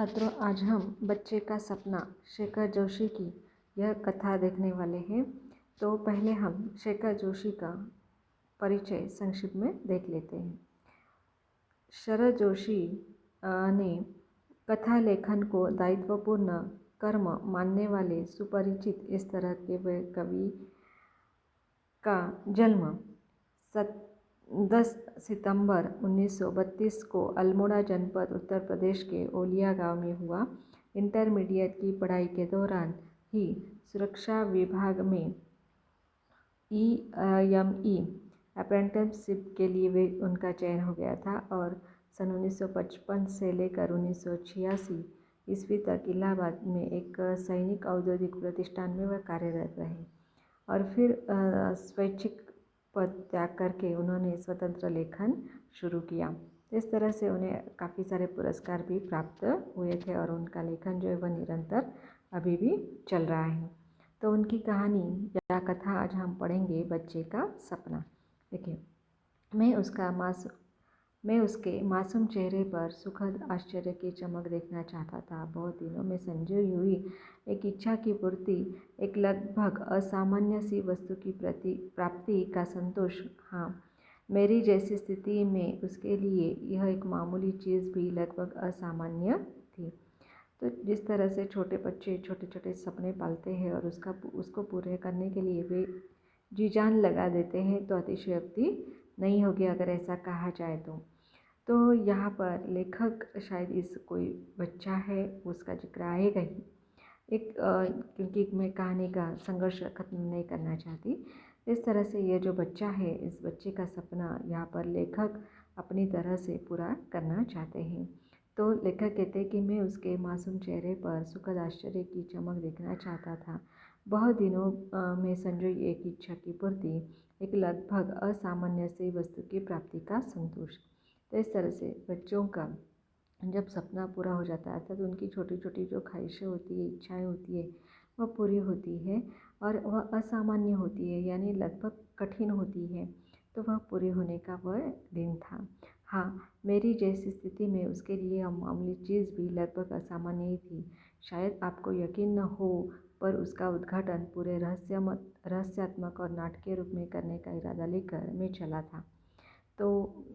छात्रों, आज हम बच्चे का सपना शेखर जोशी की यह कथा देखने वाले हैं। तो पहले हम शेखर जोशी का परिचय संक्षिप्त में देख लेते हैं। शरद जोशी ने कथा लेखन को दायित्वपूर्ण कर्म मानने वाले सुपरिचित इस तरह के वे कवि का जन्म 10 सितंबर 1932 को अल्मोड़ा जनपद उत्तर प्रदेश के ओलिया गांव में हुआ। इंटरमीडिएट की पढ़ाई के दौरान ही सुरक्षा विभाग में EME अप्रेंटिसशिप के लिए उनका चयन हो गया था और सन 1955 से लेकर 1986 ईस्वी तक इलाहाबाद में एक सैनिक औद्योगिक प्रतिष्ठान में वह कार्यरत रहे और फिर स्वैच्छिक पद त्याग करके उन्होंने स्वतंत्र लेखन शुरू किया। इस तरह से उन्हें काफ़ी सारे पुरस्कार भी प्राप्त हुए थे और उनका लेखन जो है वह निरंतर अभी भी चल रहा है। तो उनकी कहानी या कथा आज हम पढ़ेंगे, बच्चे का सपना। देखिए, मैं उसके मासूम चेहरे पर सुखद आश्चर्य की चमक देखना चाहता था। बहुत दिनों में संजोई हुई एक इच्छा की पूर्ति, एक लगभग असामान्य सी वस्तु की प्राप्ति का संतोष। हाँ, मेरी जैसी स्थिति में उसके लिए यह एक मामूली चीज़ भी लगभग असामान्य थी। तो जिस तरह से छोटे बच्चे छोटे छोटे सपने पालते हैं और उसको पूरे करने के लिए वे जी जान लगा देते हैं, तो अतिशयोक्ति नहीं होगी अगर ऐसा कहा जाए तो यहाँ पर लेखक शायद इस कोई बच्चा है उसका जिक्र आएगा ही। क्योंकि मैं कहानी का संघर्ष खत्म नहीं करना चाहती। इस तरह से ये जो बच्चा है, इस बच्चे का सपना यहाँ पर लेखक अपनी तरह से पूरा करना चाहते हैं। तो लेखक कहते हैं कि मैं उसके मासूम चेहरे पर सुखद आश्चर्य की चमक देखना चाहता था। बहुत दिनों में संजोई एक इच्छा की पूर्ति, एक लगभग असामान्य सी वस्तु की प्राप्ति का संतोष। तो इस तरह से बच्चों का जब सपना पूरा हो जाता है तो उनकी छोटी छोटी जो ख्वाहिशें होती है, इच्छाएं होती है, वह पूरी होती है और वह असामान्य होती है, यानी लगभग कठिन होती है। तो वह पूरी होने का वह दिन था। हाँ, मेरी जैसी स्थिति में उसके लिए यह मामूली चीज़ भी लगभग असामान्य ही थी। शायद आपको यकीन न हो, पर उसका उद्घाटन पूरे रहस्यात्मक और नाटकीय रूप में करने का इरादा लेकर मैं चला था। तो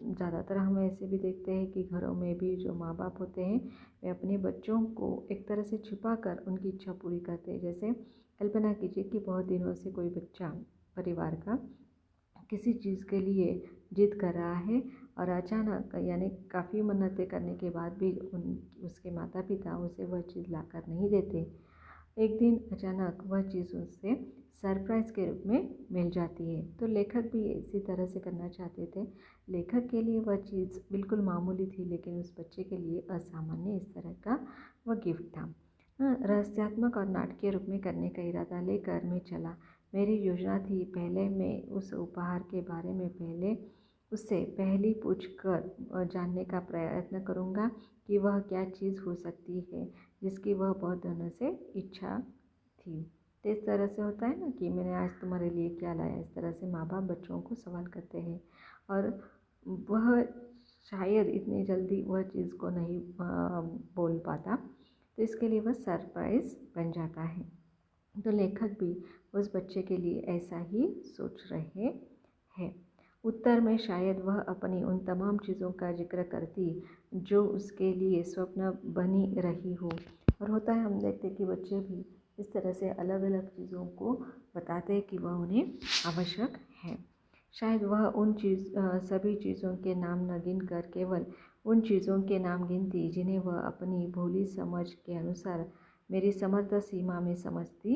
ज़्यादातर हम ऐसे भी देखते हैं कि घरों में भी जो माँ बाप होते हैं वे अपने बच्चों को एक तरह से छिपा कर उनकी इच्छा पूरी करते हैं। जैसे कल्पना कीजिए कि बहुत दिनों से कोई बच्चा परिवार का किसी चीज़ के लिए जिद कर रहा है और अचानक, यानी काफ़ी मन्नतें करने के बाद भी उसके माता पिता उसे वह चीज़ लाकर नहीं देते। एक दिन अचानक वह चीज़ उससे सरप्राइज़ के रूप में मिल जाती है। तो लेखक भी इसी तरह से करना चाहते थे। लेखक के लिए वह चीज़ बिल्कुल मामूली थी, लेकिन उस बच्चे के लिए असामान्य इस तरह का वह गिफ्ट था। रहस्यात्मक और नाटकीय रूप में करने का इरादा लेकर मैं चला। मेरी योजना थी, पहले मैं उस उपहार के बारे में उससे पहली पूछ कर जानने का प्रयत्न करूँगा कि वह क्या चीज़ हो सकती है जिसकी वह बहुत दिनों से इच्छा थी। तो इस तरह से होता है ना कि मैंने आज तुम्हारे लिए क्या लाया। इस तरह से माँ बाप बच्चों को सवाल करते हैं और वह शायद इतनी जल्दी वह चीज़ को नहीं बोल पाता, तो इसके लिए वह सरप्राइज़ बन जाता है। तो लेखक भी उस बच्चे के लिए ऐसा ही सोच रहे हैं। उत्तर में शायद वह अपनी उन तमाम चीज़ों का जिक्र करती जो उसके लिए स्वप्न बनी रही हो। और होता है, हम देखते कि बच्चे भी इस तरह से अलग अलग चीज़ों को बताते हैं कि वह उन्हें आवश्यक है। शायद वह सभी चीज़ों के नाम न गिनकर केवल उन चीज़ों के नाम गिनती जिन्हें वह अपनी भोली समझ के अनुसार मेरी समर्थ सीमा में समझती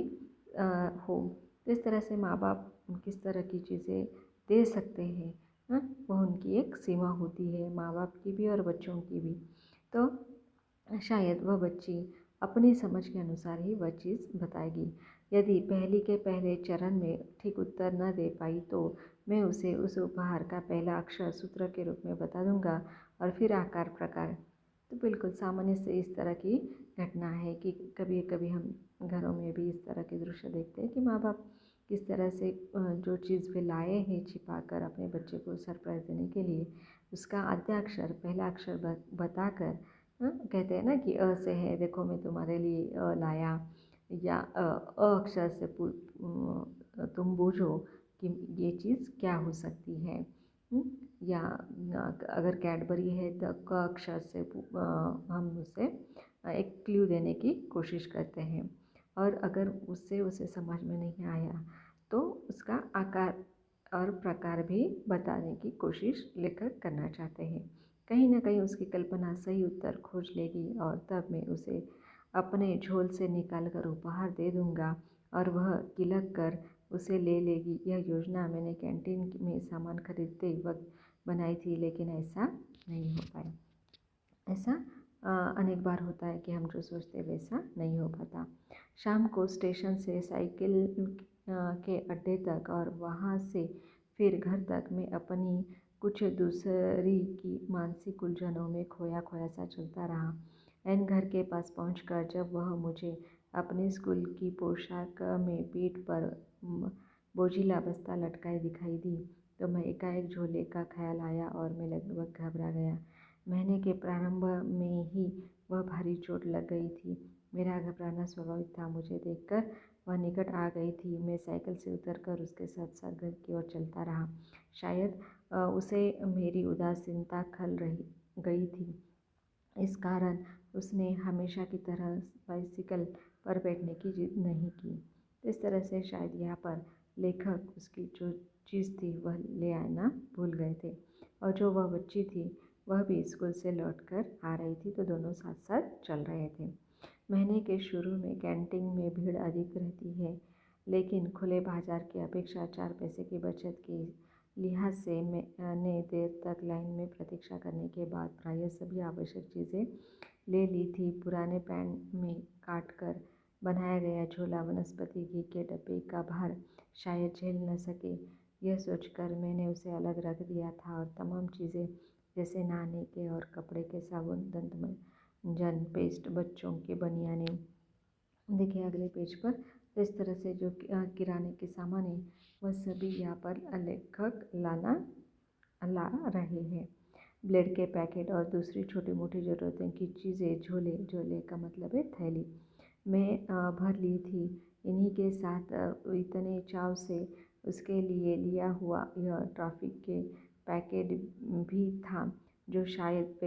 हो। तो इस तरह से माँ बाप किस तरह की चीज़ें दे सकते हैं, वह उनकी एक सीमा होती है, माँ बाप की भी और बच्चों की भी। तो शायद वह बच्ची अपनी समझ के अनुसार ही वह चीज़ बताएगी। यदि पहली के पहले चरण में ठीक उत्तर न दे पाई तो मैं उसे उस उपहार का पहला अक्षर सूत्र के रूप में बता दूंगा और फिर आकार प्रकार। तो बिल्कुल सामान्य से इस तरह की घटना है कि कभी कभी हम घरों में भी इस तरह के दृश्य देखते हैं कि माँ बाप किस तरह से जो चीज़ वे लाए हैं छिपा कर अपने बच्चे को सरप्राइज़ देने के लिए, उसका आद्याक्षर पहला अक्षर बताकर कहते हैं ना कि अ से है, देखो मैं तुम्हारे लिए लाया, या अ अक्षर से तुम बूझो कि ये चीज़ क्या हो सकती है। या अगर कैडबरी है तो क अक्षर से हम उसे एक क्लू देने की कोशिश करते हैं, और अगर उससे उसे समझ में नहीं आया तो उसका आकार और प्रकार भी बताने की कोशिश लेखक करना चाहते हैं। कहीं न कहीं उसकी कल्पना सही उत्तर खोज लेगी और तब मैं उसे अपने झोल से निकाल कर उपहार दे दूँगा और वह किलक कर उसे ले लेगी। यह योजना मैंने कैंटीन में सामान खरीदते वक्त बनाई थी, लेकिन ऐसा नहीं हो पाया। ऐसा अनेक बार होता है कि हम जो सोचते वैसा नहीं हो पाता। शाम को स्टेशन से साइकिल के अड्डे तक और वहाँ से फिर घर तक मैं अपनी कुछ दूसरी की मानसिक उलझनों में खोया खोया सा चलता रहा। एन घर के पास पहुंचकर जब वह मुझे अपने स्कूल की पोशाक में पीठ पर बोझिला बस्ता लटकाए दिखाई दी तो मैं एकाएक झोले का ख्याल आया और मैं लगभग घबरा गया। महीने के प्रारंभ में ही वह भारी चोट लग गई थी। मेरा घबराना स्वाभाविक था। मुझे देखकर वह निकट आ गई थी। मैं साइकिल से उतरकर उसके साथ साथ घर की ओर चलता रहा। शायद उसे मेरी उदासीनता खल रही गई थी। इस कारण उसने हमेशा की तरह बाइसिकल पर बैठने की जिद नहीं की। इस तरह से शायद यहाँ पर लेखक उसकी जो चीज़ थी वह ले आना भूल गए थे, और जो वह बच्ची थी वह भी स्कूल से लौटकर आ रही थी, तो दोनों साथ साथ चल रहे थे। महीने के शुरू में कैंटीन में भीड़ अधिक रहती है, लेकिन खुले बाजार की अपेक्षा 4 पैसे की बचत की लिहाज से मैंने देर तक लाइन में प्रतीक्षा करने के बाद प्रायः सभी आवश्यक चीज़ें ले ली थी। पुराने पैंट में काट कर बनाया गया झोला वनस्पति घी के डब्बे का भार शायद झेल न सके, यह सोचकर मैंने उसे अलग रख दिया था, और तमाम चीज़ें जैसे नहाने के और कपड़े के साबुन, दंतमंजन, पेस्ट, बच्चों के बनियाने, देखिए अगले पेज पर। तो इस तरह से जो किराने के सामान है वह सभी यहाँ पर लेखक ला रहे हैं। ब्लेड के पैकेट और दूसरी छोटी मोटी ज़रूरतें की चीज़ें झोले, झोले का मतलब है थैली में भर ली थी। इन्हीं के साथ इतने चाव से उसके लिए लिया हुआ यह ट्रैफिक के पैकेट भी था, जो शायद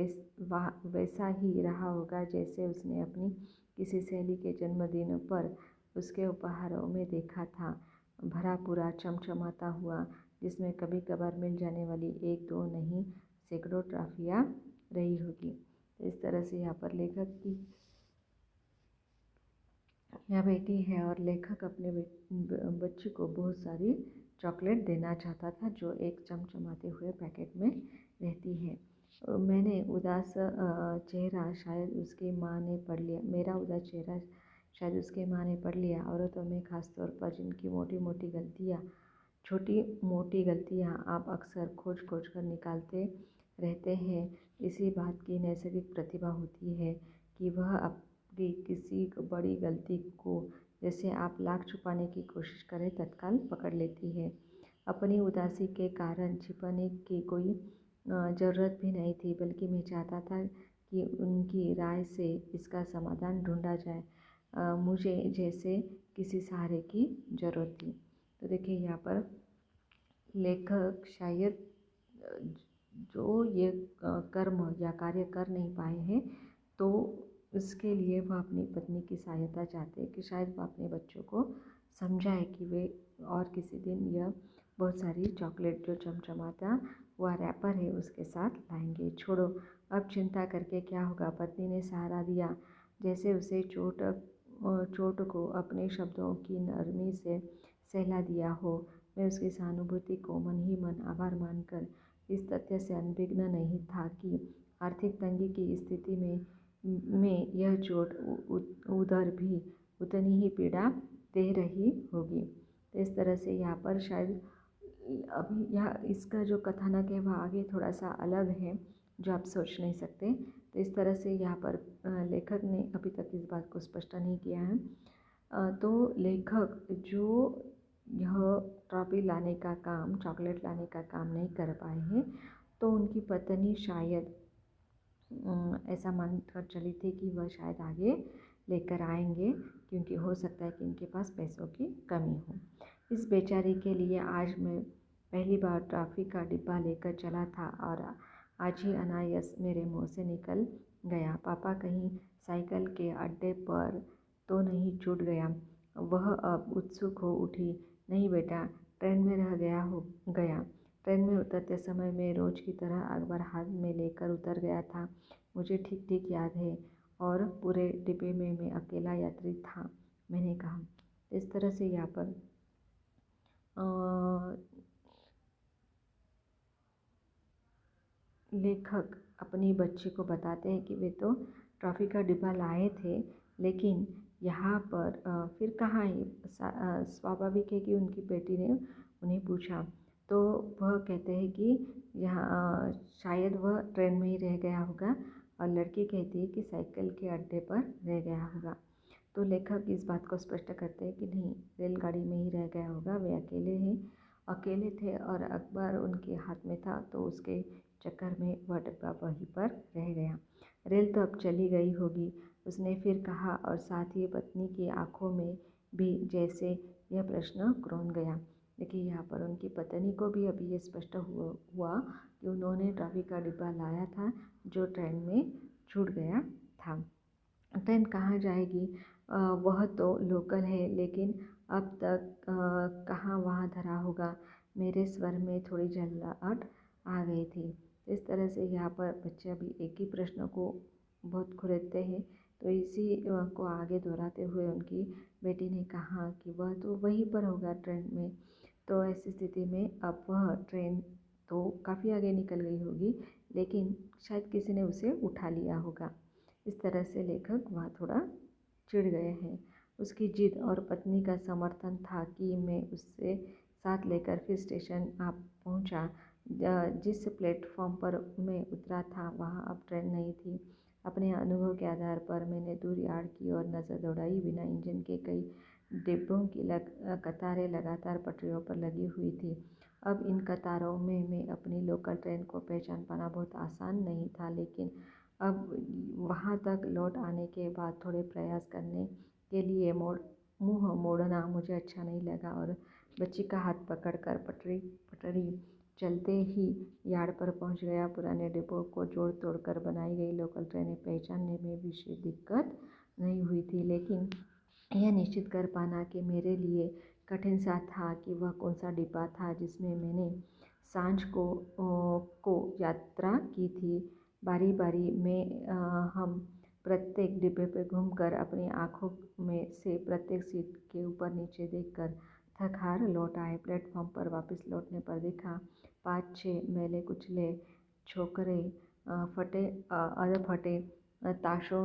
वैसा ही रहा होगा जैसे उसने अपनी किसी सहेली के जन्मदिन पर उसके उपहारों में देखा था, भरा पूरा चमचमाता हुआ, जिसमें कभी कभार मिल जाने वाली एक दो नहीं सैकड़ों ट्रॉफियाँ रही होगी। इस तरह से यहाँ पर लेखक की यह बेटी है और लेखक अपने बच्ची को बहुत सारी चॉकलेट देना चाहता था, जो एक चमचमाते हुए पैकेट में रहती है। मैंने उदास चेहरा शायद उसकी माँ ने पढ़ लिया मेरा उदास चेहरा शायद उसकी माँ ने पढ़ लिया। औरतों में खासतौर पर जिनकी छोटी मोटी गलतियाँ आप अक्सर खोज खोज कर निकालते रहते हैं, इसी बात की नैसर्गिक प्रतिभा होती है कि वह आपकी किसी बड़ी गलती को, जैसे आप लाख छुपाने की कोशिश करें, तत्काल पकड़ लेती है। अपनी उदासी के कारण छिपाने की कोई ज़रूरत भी नहीं थी, बल्कि मैं चाहता था कि उनकी राय से इसका समाधान ढूंढा जाए। मुझे जैसे किसी सहारे की ज़रूरत थी। तो देखिए यहाँ पर लेखक शायद जो ये कर्म या कार्य कर नहीं पाए हैं, तो इसके लिए वह अपनी पत्नी की सहायता चाहते हैं कि शायद वह अपने बच्चों को समझाए कि वे और किसी दिन यह बहुत सारी चॉकलेट जो चमचमाता हुआ रैपर है उसके साथ लाएंगे। छोड़ो, अब चिंता करके क्या होगा, पत्नी ने सहारा दिया, जैसे उसे चोट को अपने शब्दों की नरमी से सहला दिया हो। मैं उसकी सहानुभूति को मन ही मन आभार मानकर इस तथ्य से अनभिज्ञ नहीं था कि आर्थिक तंगी की स्थिति में यह चोट उधर भी उतनी ही पीड़ा दे रही होगी। तो इस तरह से यहाँ पर शायद अभी यह इसका जो कथानक है वह आगे थोड़ा सा अलग है, जो आप सोच नहीं सकते। तो इस तरह से यहाँ पर लेखक ने अभी तक इस बात को स्पष्ट नहीं किया है। तो लेखक जो यह ट्रॉफी लाने का काम, चॉकलेट लाने का काम नहीं कर पाए हैं, तो उनकी पत्नी शायद ऐसा मानकर चली थी कि वह शायद आगे लेकर आएंगे, क्योंकि हो सकता है कि इनके पास पैसों की कमी हो। इस बेचारी के लिए आज मैं पहली बार टॉफ़ी का डिब्बा लेकर चला था और आज ही अनायास मेरे मुंह से निकल गया, पापा कहीं साइकिल के अड्डे पर तो नहीं छूट गया। वह अब उत्सुक हो उठी। नहीं बेटा, ट्रेन में रह गया। ट्रेन में उतरते समय मैं रोज की तरह अखबार हाथ में लेकर उतर गया था, मुझे ठीक ठीक याद है, और पूरे डिब्बे में मैं अकेला यात्री था, मैंने कहा। इस तरह से यहाँ पर लेखक अपनी बच्ची को बताते हैं कि वे तो ट्रॉफ़ी का डिब्बा लाए थे, लेकिन यहाँ पर फिर कहाँ है। स्वाभाविक है कि उनकी बेटी ने उन्हें पूछा, तो वह कहते हैं कि यहाँ शायद वह ट्रेन में ही रह गया होगा, और लड़की कहती है कि साइकिल के अड्डे पर रह गया होगा। तो लेखक इस बात को स्पष्ट करते हैं कि नहीं, रेलगाड़ी में ही रह गया होगा, वे अकेले थे और अखबार उनके हाथ में था, तो उसके चक्कर में वह डब्बा वहीं पर रह गया। रेल तो अब चली गई होगी, उसने फिर कहा, और साथ ही पत्नी की आंखों में भी जैसे यह प्रश्न क्रोन गया। देखिए यहाँ पर उनकी पत्नी को भी अभी ये स्पष्ट हुआ कि उन्होंने टॉफ़ी का डिब्बा लाया था जो ट्रेन में छूट गया था। ट्रेन कहाँ जाएगी, वह तो लोकल है, लेकिन अब तक कहाँ वहाँ धरा होगा। मेरे स्वर में थोड़ी झल्लाहट आ गई थी। इस तरह से यहाँ पर बच्चे अभी एक ही प्रश्न को बहुत खुरेदते हैं, तो इसी को आगे दोहराते हुए उनकी बेटी ने कहा कि वह तो वहीं पर होगा ट्रेन में। तो ऐसी स्थिति में अब वह ट्रेन तो काफ़ी आगे निकल गई होगी, लेकिन शायद किसी ने उसे उठा लिया होगा। इस तरह से लेखक वहाँ थोड़ा चिढ़ गए हैं। उसकी जिद और पत्नी का समर्थन था कि मैं उससे साथ लेकर फिर स्टेशन आ पहुँचा। जिस प्लेटफॉर्म पर मैं उतरा था वहाँ अब ट्रेन नहीं थी। अपने अनुभव के आधार पर मैंने दूर यार्ड की ओर नज़र दौड़ाई। बिना इंजन के कई डिब्बों की कतारें लगातार पटरियों पर लगी हुई थी। अब इन कतारों में मैं अपनी लोकल ट्रेन को पहचान पाना बहुत आसान नहीं था, लेकिन अब वहाँ तक लौट आने के बाद थोड़े प्रयास करने के लिए मुँह मोड़ना मुझे अच्छा नहीं लगा, और बच्ची का हाथ पकड़कर पटरी चलते ही यार्ड पर पहुँच गया। पुराने डिब्बों को जोड़ तोड़ कर बनाई गई लोकल ट्रेनें पहचानने में विशेष दिक्कत नहीं हुई थी, लेकिन यह निश्चित कर पाना कि मेरे लिए कठिन सा था कि वह कौन सा डिब्बा था जिसमें मैंने सांझ को यात्रा की थी। बारी बारी में हम प्रत्येक डिब्बे पर घूमकर अपनी आँखों में से प्रत्येक सीट के ऊपर नीचे देखकर थक हार लौट आए। प्लेटफॉर्म पर वापस लौटने पर देखा 5-6 मैले कुचले छोकरे अधफटे ताशों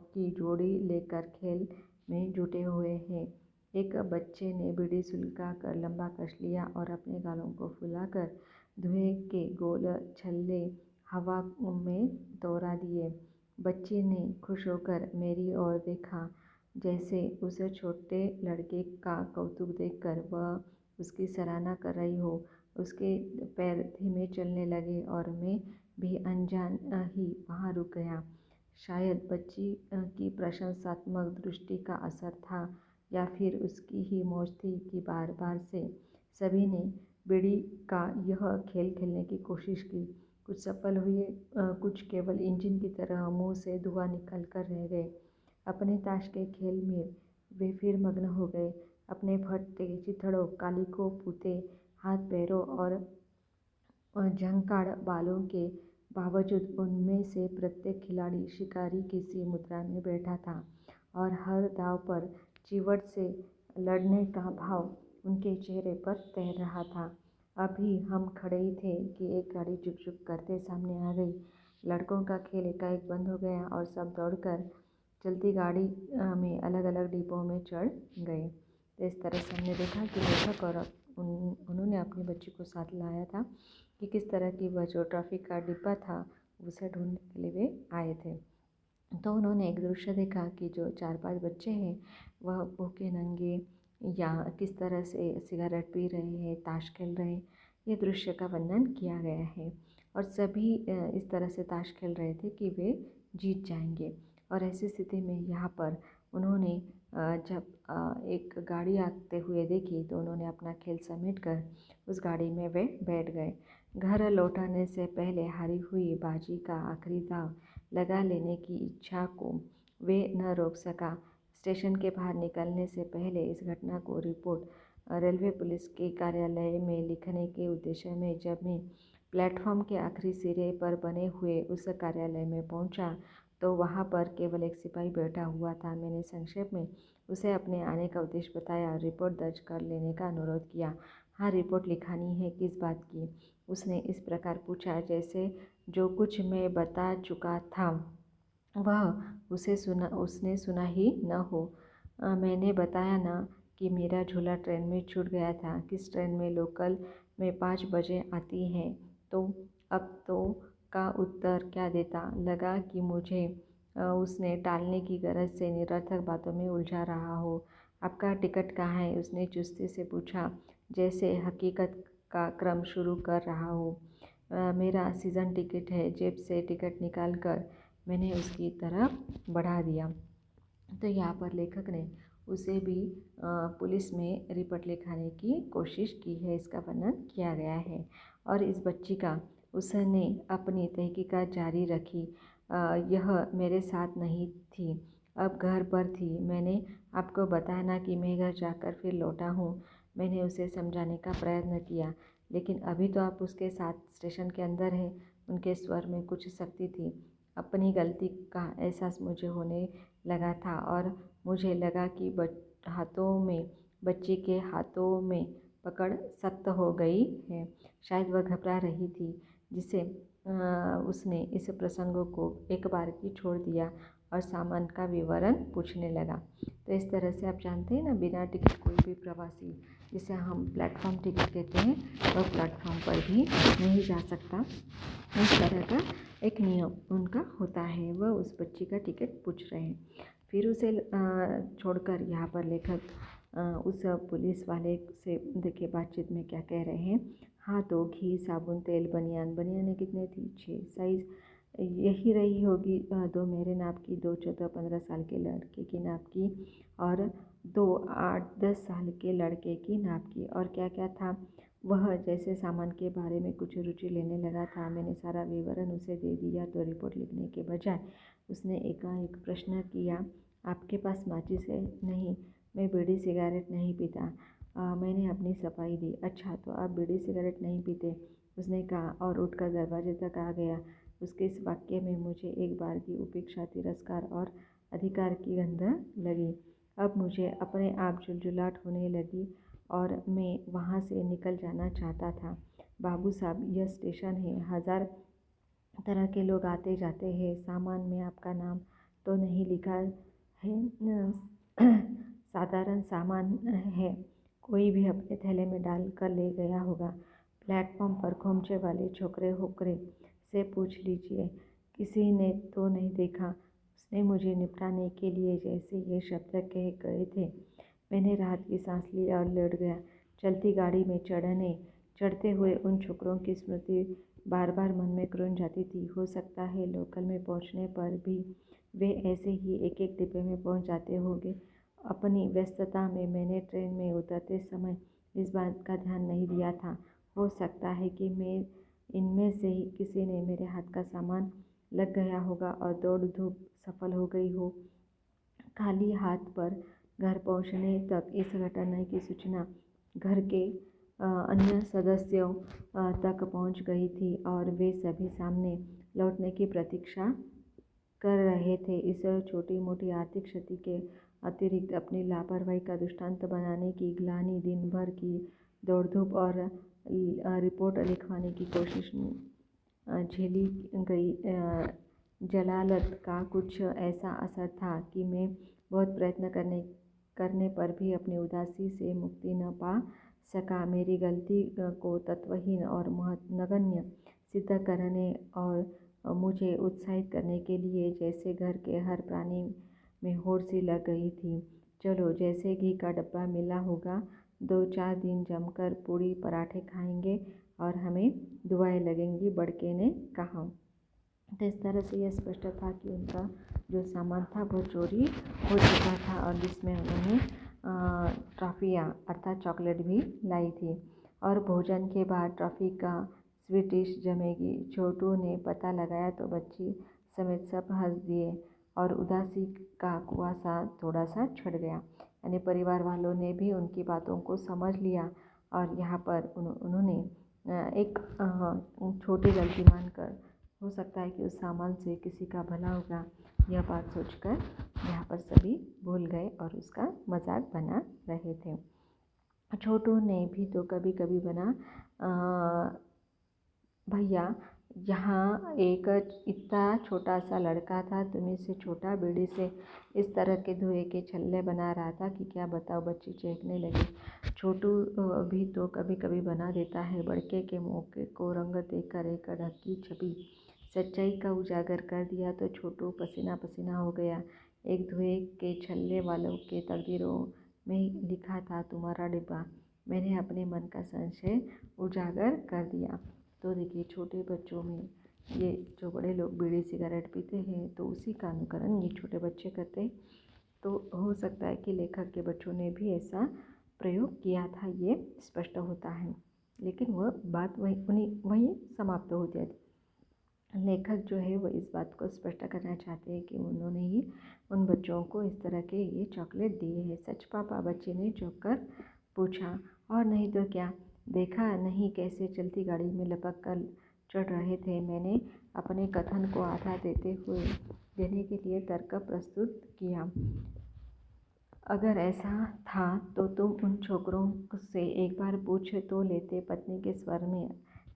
की जोड़ी लेकर खेल में जुटे हुए हैं। एक बच्चे ने बीड़ी सुलगा कर लंबा कस लिया और अपने गालों को फुलाकर धुएं के गोल छल्ले हवा में दौड़ा दिए। बच्ची ने खुश होकर मेरी ओर देखा, जैसे उस छोटे लड़के का कौतुक देखकर वह उसकी सराहना कर रही हो। उसके पैर धीमे चलने लगे और मैं भी अनजान ही वहाँ रुक गया। शायद बच्ची की प्रशंसात्मक दृष्टि का असर था, या फिर उसकी ही मौज थी कि बार बार से सभी ने बीड़ी का यह खेल खेलने की कोशिश की। कुछ सफल हुए, कुछ केवल इंजन की तरह मुंह से धुआं निकल कर रह गए। अपने ताश के खेल में वे फिर मग्न हो गए। अपने फटते चिथड़ों, कालिखों, पूते हाथ पैरों और झंकाड़ बालों के बावजूद उनमें से प्रत्येक खिलाड़ी शिकारी किसी मुद्रा में बैठा था, और हर दाव पर चिवट से लड़ने का भाव उनके चेहरे पर तैर रहा था। अभी हम खड़े ही थे कि एक गाड़ी झुक करते सामने आ गई। लड़कों का खेल एकाएक बंद हो गया और सब दौड़कर चलती गाड़ी में अलग अलग डिब्बों में चढ़ गए। तो इस तरह से हमने देखा कि लेखक और उन्होंने अपनी बच्ची को साथ लाया था कि किस तरह की वह जो ट्रॉफ़ी का डिब्बा था उसे ढूंढने के लिए वे आए थे। तो उन्होंने एक दृश्य देखा कि जो 4-5 बच्चे हैं वह भूखे नंगे या किस तरह से सिगरेट पी रहे हैं, ताश खेल रहे हैं। ये दृश्य का वर्णन किया गया है। और सभी इस तरह से ताश खेल रहे थे कि वे जीत जाएंगे। और ऐसी स्थिति में यहाँ पर उन्होंने जब एक गाड़ी आते हुए देखी तो उन्होंने अपना खेल समेटकर उस गाड़ी में वे बैठ गए। घर लौटाने से पहले हारी हुई बाजी का आखिरी दांव लगा लेने की इच्छा को वे न रोक सका। स्टेशन के बाहर निकलने से पहले इस घटना को रिपोर्ट रेलवे पुलिस के कार्यालय में लिखने के उद्देश्य में जब मैं प्लेटफॉर्म के आखिरी सिरे पर बने हुए उस कार्यालय में पहुंचा तो वहां पर केवल एक सिपाही बैठा हुआ था। मैंने संक्षेप में उसे अपने आने का उद्देश्य बताया और रिपोर्ट दर्ज कर लेने का अनुरोध किया। हाँ, रिपोर्ट लिखानी है, किस बात की? उसने इस प्रकार पूछा जैसे जो कुछ मैं बता चुका था वह उसने सुना ही न हो। मैंने बताया ना कि मेरा झूला ट्रेन में छूट गया था। किस ट्रेन में? लोकल में 5 बजे आती है। तो अब तो का उत्तर क्या देता? लगा कि मुझे उसने टालने की गरज से निरर्थक बातों में उलझा रहा हो। आपका टिकट कहाँ है? उसने चुस्ती से पूछा, जैसे हकीकत का क्रम शुरू कर रहा हो। मेरा सीज़न टिकट है। जेब से टिकट निकाल कर मैंने उसकी तरफ बढ़ा दिया। तो यहाँ पर लेखक ने उसे भी पुलिस में रिपोर्ट लिखाने की कोशिश की है, इसका वर्णन किया गया है। और इस बच्ची का उसने अपनी तहकीकात जारी रखी। यह मेरे साथ नहीं थी, अब घर पर थी। मैंने आपको बताया ना कि मैं घर जाकर फिर लौटा हूँ। मैंने उसे समझाने का प्रयत्न किया, लेकिन अभी तो आप उसके साथ स्टेशन के अंदर हैं। उनके स्वर में कुछ सख्ती थी। अपनी गलती का एहसास मुझे होने लगा था और मुझे लगा कि बच्ची के हाथों में पकड़ सख्त हो गई है। शायद वह घबरा रही थी, जिसे उसने इस प्रसंग को एक बार की छोड़ दिया और सामान का विवरण पूछने लगा। तो इस तरह से आप जानते हैं ना, बिना टिकट कोई भी प्रवासी, जिसे हम प्लेटफॉर्म टिकट कहते हैं, वह प्लेटफॉर्म पर भी नहीं जा सकता। इस तरह का एक नियम उनका होता है। वह उस बच्ची का टिकट पूछ रहे हैं। फिर उसे छोड़कर यहाँ पर लेखक उस पुलिस वाले से देखिए बातचीत में क्या कह रहे हैं। हाँ, तो घी, साबुन, तेल, बनियान कितने थी? 6 साइज़ यही रही होगी। 2 मेरे नाप की, 2 14-15 साल के लड़के की नाप की और 2 8-10 साल के लड़के की नाप की। और क्या क्या था? वह जैसे सामान के बारे में कुछ रुचि लेने लगा था। मैंने सारा विवरण उसे दे दिया तो रिपोर्ट लिखने के बजाय उसने एकाएक प्रश्न किया, आपके पास माचिस है? नहीं, मैं बीड़ी सिगरेट नहीं पीता। मैंने अपनी सफाई दी। अच्छा, तो आप बीड़ी सिगरेट नहीं पीते? उसने कहा और उठकर दरवाजे तक आ गया। उसके इस वाक्य में मुझे एक बार की उपेक्षा, तिरस्कार और अधिकार की गंध लगी। अब मुझे अपने आप झुलझुलाहट होने लगी और मैं वहाँ से निकल जाना चाहता था। बाबू साहब, यह स्टेशन है, 1000 तरह के लोग आते जाते हैं। सामान में आपका नाम तो नहीं लिखा है? साधारण सामान है, कोई भी अपने थैले में डाल कर ले गया होगा। प्लेटफॉर्म पर खोमचे वाले छोकरे होकरे से पूछ लीजिए, किसी ने तो नहीं देखा। उसने मुझे निपटाने के लिए जैसे ये शब्द कह गए थे, मैंने राहत की सांस ली और लौट गया। चलती गाड़ी में चढ़ते हुए उन छोकरों की स्मृति बार बार मन में क्रुंज जाती थी। हो सकता है लोकल में पहुंचने पर भी वे ऐसे ही एक एक डिब्बे में पहुंच जाते होंगे। अपनी व्यस्तता में मैंने ट्रेन में उतरते समय इस बात का ध्यान नहीं दिया था। हो सकता है कि मैं इनमें से ही किसी ने मेरे हाथ का सामान लग गया होगा और दौड़ धूप सफल हो गई हो। खाली हाथ पर घर पहुंचने तक इस घटना की सूचना घर के अन्य सदस्यों तक पहुंच गई थी और वे सभी सामने लौटने की प्रतीक्षा कर रहे थे। इस छोटी मोटी आर्थिक क्षति के अतिरिक्त अपनी लापरवाही का दृष्टांत बनाने की ग्लानि, दिन भर की दौड़-धूप और रिपोर्ट लिखवाने की कोशिश झेली गई जलालत का कुछ ऐसा असर था कि मैं बहुत प्रयत्न करने पर भी अपनी उदासी से मुक्ति न पा सका। मेरी गलती को तत्वहीन और नगण्य सिद्ध करने और मुझे उत्साहित करने के लिए जैसे घर के हर प्राणी में होड़ सी लग गई थी। चलो, जैसे घी का डब्बा मिला होगा, 2-4 दिन जमकर पूड़ी पराठे खाएंगे और हमें दुआएं लगेंगी, बड़के ने कहा। तो इस तरह से यह स्पष्ट था कि उनका जो सामान था वो चोरी हो चुका था और जिसमें उन्होंने ट्रॉफियाँ अर्थात चॉकलेट भी लाई थी। और भोजन के बाद ट्रॉफी का स्वीट डिश जमेगी। छोटू ने पता लगाया तो बच्ची समेत सब हंस दिए और उदासी का कुआसा थोड़ा सा छट गया। यानी परिवार वालों ने भी उनकी बातों को समझ लिया और यहाँ पर उन्होंने एक छोटी गलती मानकर, हो सकता है कि उस सामान से किसी का भला होगा, यह बात सोचकर यहाँ पर सभी भूल गए और उसका मजाक बना रहे थे। छोटू ने भी तो कभी कभी बना, भैया यहाँ एक इतना छोटा सा लड़का था, तुम्हें से छोटा, बीड़ी से इस तरह के धुएं के छल्ले बना रहा था कि क्या बताओ। बच्ची चहकने लगी। छोटू भी तो कभी कभी बना देता है। बड़के के मौके को रंग देकर एक ढकी छवि सच्चाई का उजागर कर दिया तो छोटू पसीना पसीना हो गया। एक धुएं के छल्ले वालों के तकदीरों में लिखा था तुम्हारा डिब्बा। मैंने अपने मन का संशय उजागर कर दिया। तो देखिए, छोटे बच्चों में ये जो बड़े लोग बीड़ी सिगरेट पीते हैं तो उसी का अनुकरण ये छोटे बच्चे करते हैं। तो हो सकता है कि लेखक के बच्चों ने भी ऐसा प्रयोग किया था, ये स्पष्ट होता है। लेकिन वह बात वहीं समाप्त हो जाती। लेखक जो है वो इस बात को स्पष्ट करना चाहते हैं कि उन्होंने ही उन बच्चों को इस तरह के ये चॉकलेट दिए हैं। सच पापा? बच्चे ने चौंक कर पूछा। और नहीं तो क्या, देखा नहीं कैसे चलती गाड़ी में लपक कर चढ़ रहे थे। मैंने अपने कथन को आधा देने के लिए तर्क प्रस्तुत किया। अगर ऐसा था तो तुम उन छोकरों से एक बार पूछ तो लेते। पत्नी के स्वर में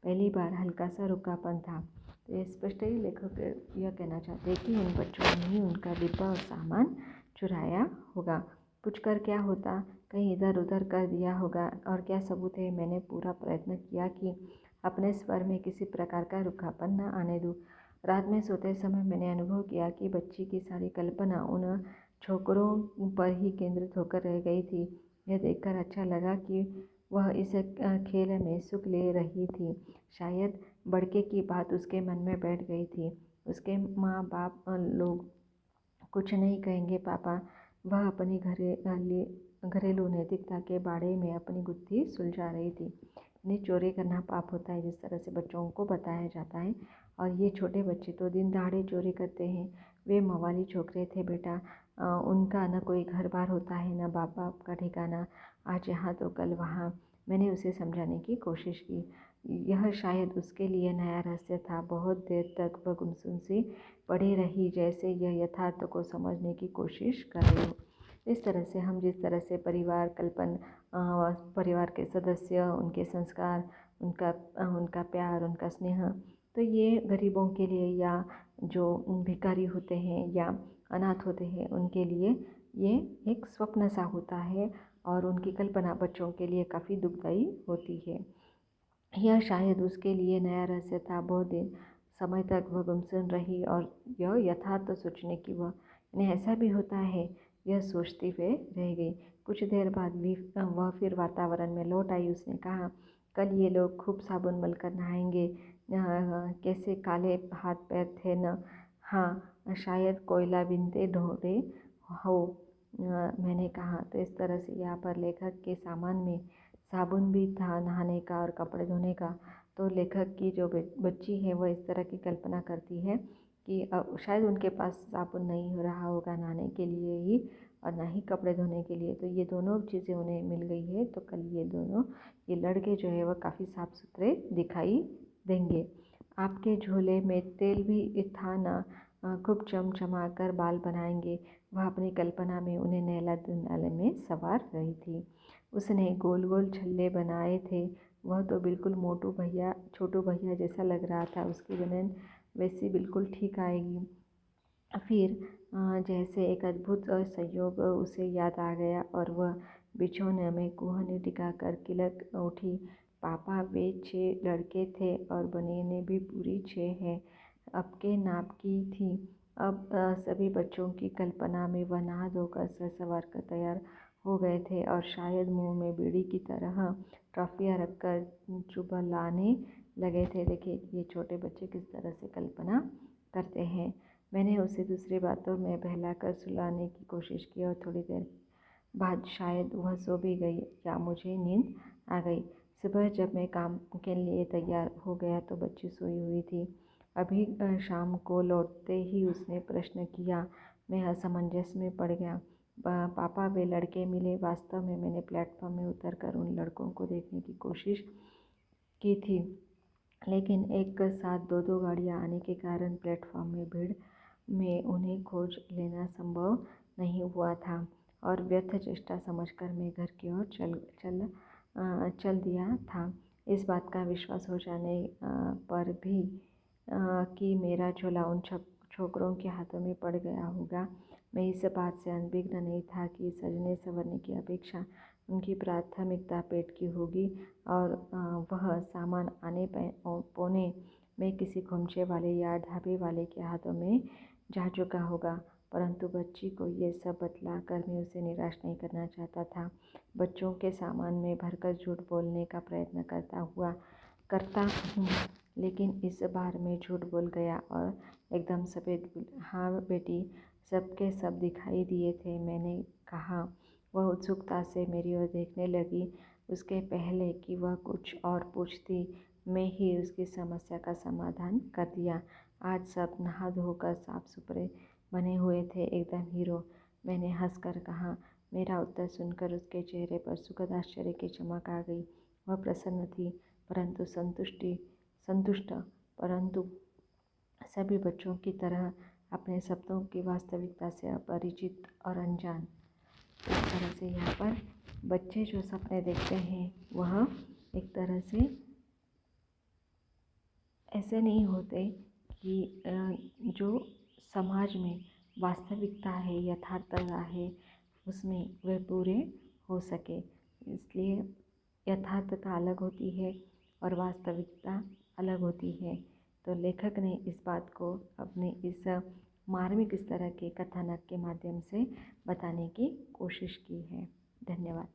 पहली बार हल्का सा रुखापन था। तो ये स्पष्ट ही लेखक यह कहना चाहते हैं कि उन बच्चों ने ही उनका डिब्बा और सामान चुराया होगा। पूछकर क्या होता, कहीं इधर उधर कर दिया होगा। और क्या सबूत है? मैंने पूरा प्रयत्न किया कि अपने स्वर में किसी प्रकार का रुखापन न आने दूँ। रात में सोते समय मैंने अनुभव किया कि बच्ची की सारी कल्पना उन छोकरों पर ही केंद्रित होकर रह गई थी। यह देखकर अच्छा लगा कि वह इस खेल में सुख ले रही थी। शायद बड़के की बात उसके मन में बैठ गई थी। उसके माँ बाप लोग कुछ नहीं कहेंगे पापा। वह अपनी घरेलू नैतिकता के बाड़े में अपनी गुत्थी सुलझा रही थी। इन्हें चोरी करना पाप होता है, जिस तरह से बच्चों को बताया जाता है। और ये छोटे बच्चे तो दिन दहाड़े चोरी करते हैं। वे मवाली छोकरे थे बेटा। उनका न कोई घर बार होता है, न बाप बाप का ठिकाना। आज यहाँ तो कल वहाँ। मैंने उसे समझाने की कोशिश की। यह शायद उसके लिए नया रहस्य था। बहुत देर तक वह गुमसुम सी पड़ी रही, जैसे यह यथार्थ को समझने की कोशिश कर रही हो। इस तरह से हम जिस तरह से परिवार के सदस्य, उनके संस्कार, उनका प्यार, उनका स्नेह, तो ये गरीबों के लिए या जो भिखारी होते हैं या अनाथ होते हैं उनके लिए ये एक स्वप्न सा होता है और उनकी कल्पना बच्चों के लिए काफ़ी दुखदायी होती है। यह शायद उसके लिए नया रहस्य था। बहुत दिन समय तक वह गुमसुम रही और यह यथार्थ सोचने की इन्हें ऐसा भी होता है, यह सोचती हुए रह गई। कुछ देर बाद भी वह फिर वातावरण में लौट आई। उसने कहा, कल ये लोग खूब साबुन मलकर नहाएंगे। कैसे काले हाथ पैर थे न। हाँ, शायद कोयला बिनते ढोरे हो। मैंने कहा। तो इस तरह से यहाँ पर लेखक के सामान में साबुन भी था नहाने का और कपड़े धोने का। तो लेखक की जो बच्ची है वह इस तरह की कल्पना करती है कि शायद उनके पास साबुन नहीं हो रहा होगा नहाने के लिए ही और ना ही कपड़े धोने के लिए। तो ये दोनों चीज़ें उन्हें मिल गई है। तो कल ये लड़के जो है वह काफ़ी साफ सुथरे दिखाई देंगे। आपके झोले में तेल भी था ना। खूब चमचमा कर बाल बनाएंगे। वह अपनी कल्पना में उन्हें नहला धुलाने में सवार रही थी। उसने गोल गोल छल्ले बनाए थे। वह तो बिल्कुल छोटू भैया जैसा लग रहा था। उसकी बनन वैसी बिल्कुल ठीक आएगी। फिर जैसे एक अद्भुत संयोग उसे याद आ गया और वह बिछौने में कुहनी टिकाकर किलक उठी। पापा, वे 6 लड़के थे और बनियानें भी पूरी 6 हैं। अब के नाप की थी। अब सभी बच्चों की कल्पना में वह नहा धोकर सर संवार कर तैयार हो गए थे और शायद मुंह में बीड़ी की तरह ट्रॉफियाँ रखकर चुबलाने लगे थे। देखिए ये छोटे बच्चे किस तरह से कल्पना करते हैं। मैंने उसे दूसरी बातों में बहलाकर सुलाने की कोशिश की और थोड़ी देर बाद शायद वह सो भी गई या मुझे नींद आ गई। सुबह जब मैं काम के लिए तैयार हो गया तो बच्ची सोई हुई थी। अभी शाम को लौटते ही उसने प्रश्न किया। मैं असमंजस में पड़ गया। पापा वे लड़के मिले? वास्तव में मैंने प्लेटफॉर्म में उतरकर उन लड़कों को देखने की कोशिश की थी, लेकिन एक साथ दो दो गाड़ियां आने के कारण प्लेटफॉर्म में भीड़ में उन्हें खोज लेना संभव नहीं हुआ था और व्यर्थ चेष्टा समझकर मैं घर की ओर चल दिया था। इस बात का विश्वास हो जाने पर भी कि मेरा झोला उन छोकरों के हाथों में पड़ गया होगा, मैं इस बात से अनभिज्ञ नहीं था कि सजने संवरने की अपेक्षा उनकी प्राथमिकता पेट की होगी और वह सामान आने पौने में किसी खोमचे वाले या ढाबे वाले के हाथों में जा चुका होगा। परंतु बच्ची को ये सब बतला कर मैं उसे निराश नहीं करना चाहता था। बच्चों के सामान में भरकर झूठ बोलने का प्रयत्न करता हूँ, लेकिन इस बार मैं झूठ बोल गया और एकदम सफ़ेद। हाँ बेटी, सबके सब दिखाई दिए थे, मैंने कहा। वह उत्सुकता से मेरी ओर देखने लगी। उसके पहले कि वह कुछ और पूछती, मैं ही उसकी समस्या का समाधान कर दिया। आज सब नहा धोकर साफ सुथरे बने हुए थे, एकदम हीरो। मैंने हंसकर कहा। मेरा उत्तर सुनकर उसके चेहरे पर सुखद आश्चर्य की चमक आ गई। वह प्रसन्न थी, परंतु संतुष्ट, परंतु सभी बच्चों की तरह अपने सपनों की वास्तविकता से अपरिचित और अनजान। इस तरह से यहाँ पर बच्चे जो सपने देखते हैं वह एक तरह से ऐसे नहीं होते कि जो समाज में वास्तविकता है, यथार्थता है, उसमें वे पूरे हो सके। इसलिए यथार्थता अलग होती है और वास्तविकता अलग होती है। तो लेखक ने इस बात को अपने इस मार्मिक इस तरह के कथानक के माध्यम से बताने की कोशिश की है। धन्यवाद।